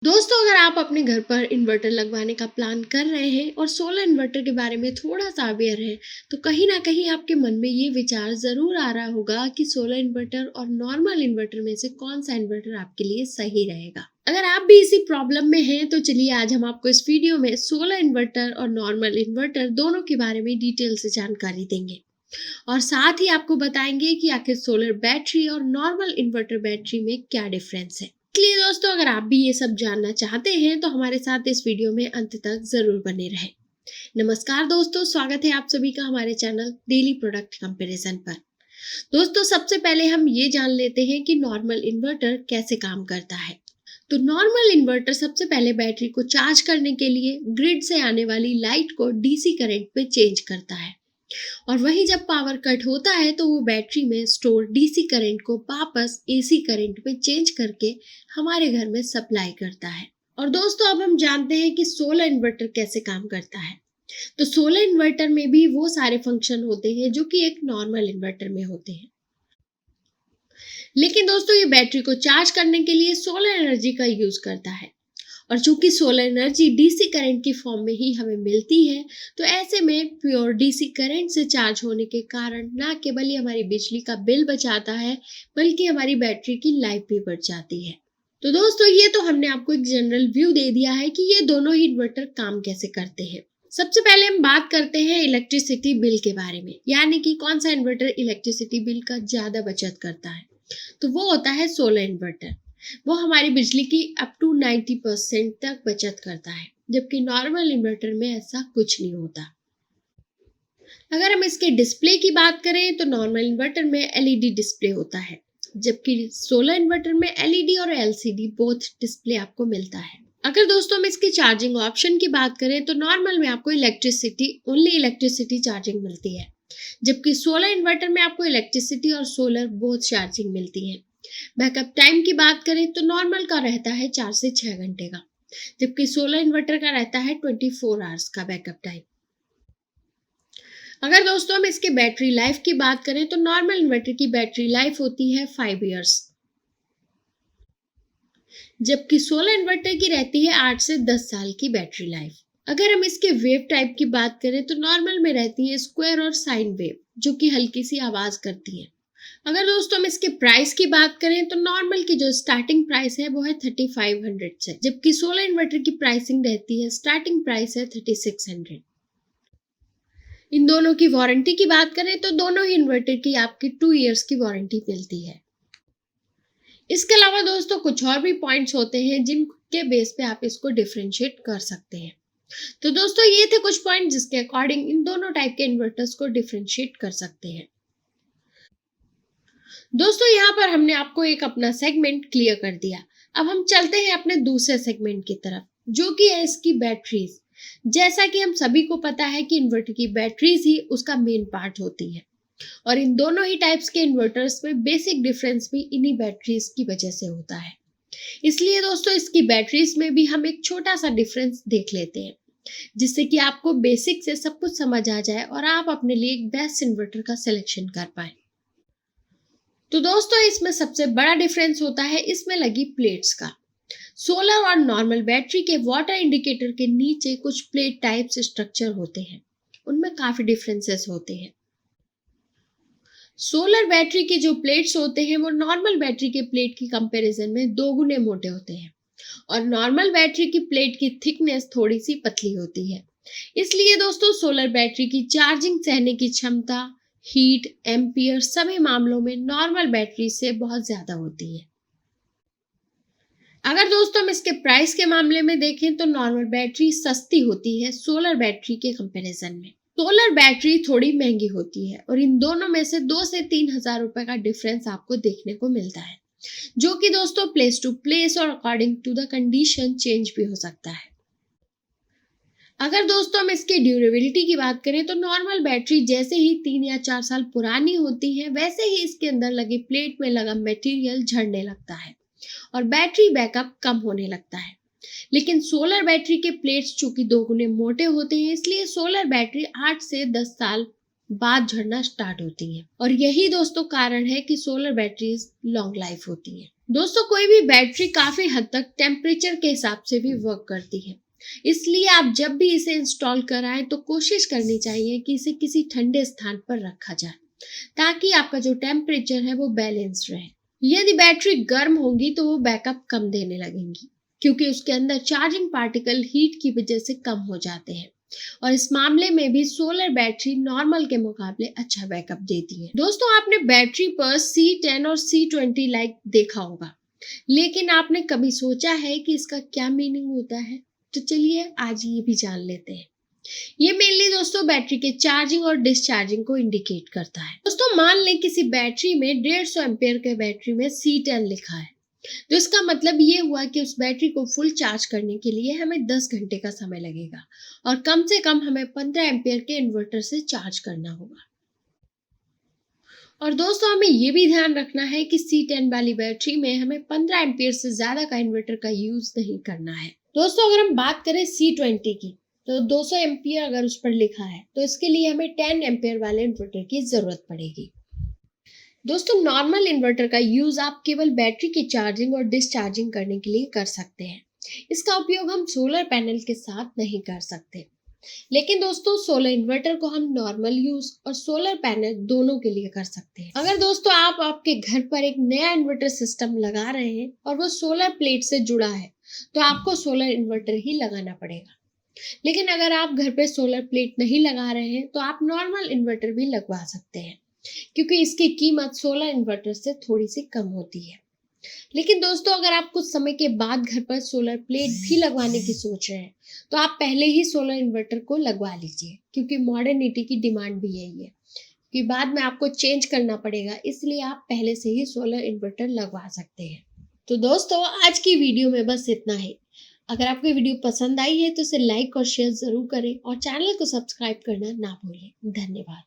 दोस्तों, अगर आप अपने घर पर इन्वर्टर लगवाने का प्लान कर रहे हैं और सोलर इन्वर्टर के बारे में थोड़ा सा अवेयर हैं, तो कहीं ना कहीं आपके मन में ये विचार जरूर आ रहा होगा कि सोलर इन्वर्टर और नॉर्मल इन्वर्टर में से कौन सा इन्वर्टर आपके लिए सही रहेगा। अगर आप भी इसी प्रॉब्लम में हैं, तो चलिए आज हम आपको इस वीडियो में सोलर इन्वर्टर और नॉर्मल इन्वर्टर दोनों के बारे में डिटेल से जानकारी देंगे और साथ ही आपको बताएंगे कि आखिर सोलर बैटरी और नॉर्मल इन्वर्टर बैटरी में क्या डिफरेंस है। इसलिए दोस्तों, अगर आप भी ये सब जानना चाहते हैं तो हमारे साथ इस वीडियो में अंत तक जरूर बने रहें। नमस्कार दोस्तों, स्वागत है आप सभी का हमारे चैनल डेली प्रोडक्ट कंपैरिजन पर। दोस्तों, सबसे पहले हम ये जान लेते हैं कि नॉर्मल इन्वर्टर कैसे काम करता है। तो नॉर्मल इन्वर्टर सबसे पहले बैटरी को चार्ज करने के लिए ग्रिड से आने वाली लाइट को डीसी करंट पे चेंज करता है और वहीं जब पावर कट होता है तो वो बैटरी में स्टोर डीसी करंट को वापस एसी करंट में चेंज करके हमारे घर में सप्लाई करता है। और दोस्तों, अब हम जानते हैं कि सोलर इन्वर्टर कैसे काम करता है। तो सोलर इन्वर्टर में भी वो सारे फंक्शन होते हैं जो कि एक नॉर्मल इन्वर्टर में होते हैं, लेकिन दोस्तों ये बैटरी को चार्ज करने के लिए सोलर एनर्जी का यूज करता है और चूंकि सोलर एनर्जी डीसी करंट की फॉर्म में ही हमें मिलती है, तो ऐसे में प्योर डीसी करंट से चार्ज होने के कारण ना केवल ये हमारी बिजली का बिल बचाता है, बल्कि हमारी बैटरी की लाइफ भी बढ़ जाती है। तो दोस्तों, ये तो हमने आपको एक जनरल व्यू दे दिया है कि ये दोनों ही इन्वर्टर काम कैसे करते हैं। सबसे पहले हम बात करते हैं इलेक्ट्रिसिटी बिल के बारे में, यानी कि कौन सा इन्वर्टर इलेक्ट्रिसिटी बिल का ज्यादा बचत करता है। तो वो होता है सोलर इन्वर्टर। वो हमारी बिजली की अप टू 90% तक बचत करता है, जबकि नॉर्मल इन्वर्टर में ऐसा कुछ नहीं होता। अगर हम इसके डिस्प्ले की बात करें तो नॉर्मल इन्वर्टर में एलईडी डिस्प्ले होता है, जबकि सोलर इन्वर्टर में एलईडी और एलसीडी बोथ डिस्प्ले आपको मिलता है। अगर दोस्तों हम इसके चार्जिंग ऑप्शन की बात करें तो नॉर्मल में आपको ओनली इलेक्ट्रिसिटी चार्जिंग मिलती है, जबकि सोलर इन्वर्टर में आपको इलेक्ट्रिसिटी और सोलर बोथ चार्जिंग मिलती है। बैकअप टाइम की बात करें तो नॉर्मल का रहता है 4 से 6 घंटे का, जबकि सोलर इन्वर्टर का रहता है 24 आवर्स का बैकअप टाइम। अगर दोस्तों हम इसके बैटरी लाइफ की बात करें तो नॉर्मल इन्वर्टर की बैटरी लाइफ होती है 5 इयर्स, जबकि सोलर इन्वर्टर की रहती है 8 से 10 साल की बैटरी लाइफ। अगर हम इसके वेव टाइप की बात करें तो नॉर्मल में रहती है स्क्वायर और साइन वेव, जो कि हल्की सी आवाज करती है। अगर दोस्तों हम इसके प्राइस की बात करें तो नॉर्मल की जो स्टार्टिंग प्राइस है वो है 3500 से, जबकि सोलर इन्वर्टर की प्राइसिंग रहती है, स्टार्टिंग प्राइस है 3600। इन दोनों की वारंटी की बात करें तो दोनों ही इन्वर्टर की आपकी 2 इयर्स की वारंटी मिलती है। इसके अलावा दोस्तों कुछ और भी पॉइंट्स होते हैं जिनके बेस पे आप इसको डिफरेंशिएट कर सकते हैं। तो दोस्तों ये थे कुछ पॉइंट जिसके अकॉर्डिंग इन दोनों टाइप के इन्वर्टर्स को डिफरेंशिएट कर सकते हैं। दोस्तों यहाँ पर हमने आपको एक अपना सेगमेंट क्लियर कर दिया। अब हम चलते हैं अपने दूसरे सेगमेंट की तरफ, जो कि है इसकी बैटरीज। जैसा कि हम सभी को पता है कि इन्वर्टर की बैटरीज ही उसका मेन पार्ट होती है और इन दोनों ही टाइप्स के इन्वर्टर्स में बेसिक डिफरेंस भी इन्हीं बैटरीज की वजह से होता है। इसलिए दोस्तों इसकी बैटरीज में भी हम एक छोटा सा डिफरेंस देख लेते हैं, जिससे कि आपको बेसिक से सब कुछ समझ आ जाए और आप अपने लिए एक बेस्ट इन्वर्टर का सिलेक्शन कर पाए। तो दोस्तों इसमें सबसे बड़ा डिफरेंस होता है इसमें लगी प्लेट्स का। सोलर और नॉर्मल बैटरी के वाटर इंडिकेटर के नीचे कुछ प्लेट टाइप्स स्ट्रक्चर होते हैं, उनमें काफी डिफरेंसेस होते हैं। सोलर बैटरी के जो प्लेट्स होते हैं वो नॉर्मल बैटरी के प्लेट की कंपैरिजन में 2 गुने मोटे होते हैं और नॉर्मल बैटरी की प्लेट की थिकनेस थोड़ी सी पतली होती है। इसलिए दोस्तों सोलर बैटरी की चार्जिंग सहने की क्षमता, हीट, एम्पियर सभी मामलों में नॉर्मल बैटरी से बहुत ज्यादा होती है। अगर दोस्तों हम इसके प्राइस के मामले में देखें तो नॉर्मल बैटरी सस्ती होती है सोलर बैटरी के कंपैरिजन में। सोलर बैटरी थोड़ी महंगी होती है और इन दोनों में से 2 से 3 हजार रुपए का डिफरेंस आपको देखने को मिलता है, जो कि दोस्तों प्लेस टू प्लेस और according to the condition change भी हो सकता है। अगर दोस्तों हम इसकी ड्यूरेबिलिटी की बात करें तो नॉर्मल बैटरी जैसे ही 3 या 4 साल पुरानी होती है, वैसे ही इसके अंदर लगे प्लेट में लगा मटेरियल झड़ने लगता है और बैटरी बैकअप कम होने लगता है। लेकिन सोलर बैटरी के प्लेट्स चूंकि 2 गुने मोटे होते हैं, इसलिए सोलर बैटरी 8 से 10 साल बाद झड़ना स्टार्ट होती है और यही दोस्तों कारण है कि सोलर बैटरीज लॉन्ग लाइफ होती है। दोस्तों कोई भी बैटरी काफी हद तक टेम्परेचर के हिसाब से भी वर्क करती है, इसलिए आप जब भी इसे इंस्टॉल कराएं तो कोशिश करनी चाहिए कि इसे किसी ठंडे स्थान पर रखा जाए ताकि आपका जो टेम्परेचर है वो बैलेंस रहे। यदि बैटरी गर्म होगी तो वो बैकअप कम देने लगेंगी क्योंकि उसके अंदर चार्जिंग पार्टिकल हीट की वजह से कम हो जाते हैं और इस मामले में भी सोलर बैटरी नॉर्मल के मुकाबले अच्छा बैकअप देती है। दोस्तों आपने बैटरी पर C10 और C20 लाइट देखा होगा, लेकिन आपने कभी सोचा है कि इसका क्या मीनिंग होता है? तो चलिए आज ये भी जान लेते हैं। ये मेनली दोस्तों बैटरी के चार्जिंग और डिस्चार्जिंग को इंडिकेट करता है। दोस्तों मान लें किसी बैटरी में 150 एम्पियर के बैटरी में C10 लिखा है, तो इसका मतलब ये हुआ कि उस बैटरी को फुल चार्ज करने के लिए हमें 10 घंटे का समय लगेगा और कम से कम हमें 15 एम्पियर के इन्वर्टर से चार्ज करना होगा। और दोस्तों हमें ये भी ध्यान रखना है कि C10 वाली बैटरी में हमें 15 एम्पियर से ज्यादा का इन्वर्टर का यूज नहीं करना है। दोस्तों अगर हम बात करें C20 की, तो 200 एम्पियर अगर उस पर लिखा है तो इसके लिए हमें 10 एम्पियर वाले इन्वर्टर की जरूरत पड़ेगी। दोस्तों नॉर्मल इन्वर्टर का यूज आप केवल बैटरी की चार्जिंग और डिस्चार्जिंग करने के लिए कर सकते हैं। इसका उपयोग हम सोलर पैनल के साथ नहीं कर सकते। लेकिन दोस्तों सोलर इन्वर्टर को हम नॉर्मल यूज और सोलर पैनल दोनों के लिए कर सकते हैं। अगर दोस्तों आप आपके घर पर एक नया इन्वर्टर सिस्टम लगा रहे हैं और वो सोलर प्लेट से जुड़ा है तो आपको सोलर इन्वर्टर ही लगाना पड़ेगा। लेकिन अगर आप घर पे सोलर प्लेट नहीं लगा रहे हैं तो आप नॉर्मल इन्वर्टर भी लगवा सकते हैं क्योंकि इसकी कीमत सोलर इन्वर्टर से थोड़ी सी कम होती है। लेकिन दोस्तों अगर आप कुछ समय के बाद घर पर सोलर प्लेट भी लगवाने की सोच रहे हैं तो आप पहले ही सोलर इन्वर्टर को लगवा लीजिए क्योंकि मॉडर्निटी की डिमांड भी यही है कि बाद में आपको चेंज करना पड़ेगा, इसलिए आप पहले से ही सोलर इन्वर्टर लगवा सकते हैं। तो दोस्तों आज की वीडियो में बस इतना ही। अगर आपको वीडियो पसंद आई है तो इसे लाइक और शेयर जरूर करें और चैनल को सब्सक्राइब करना ना भूलें। धन्यवाद।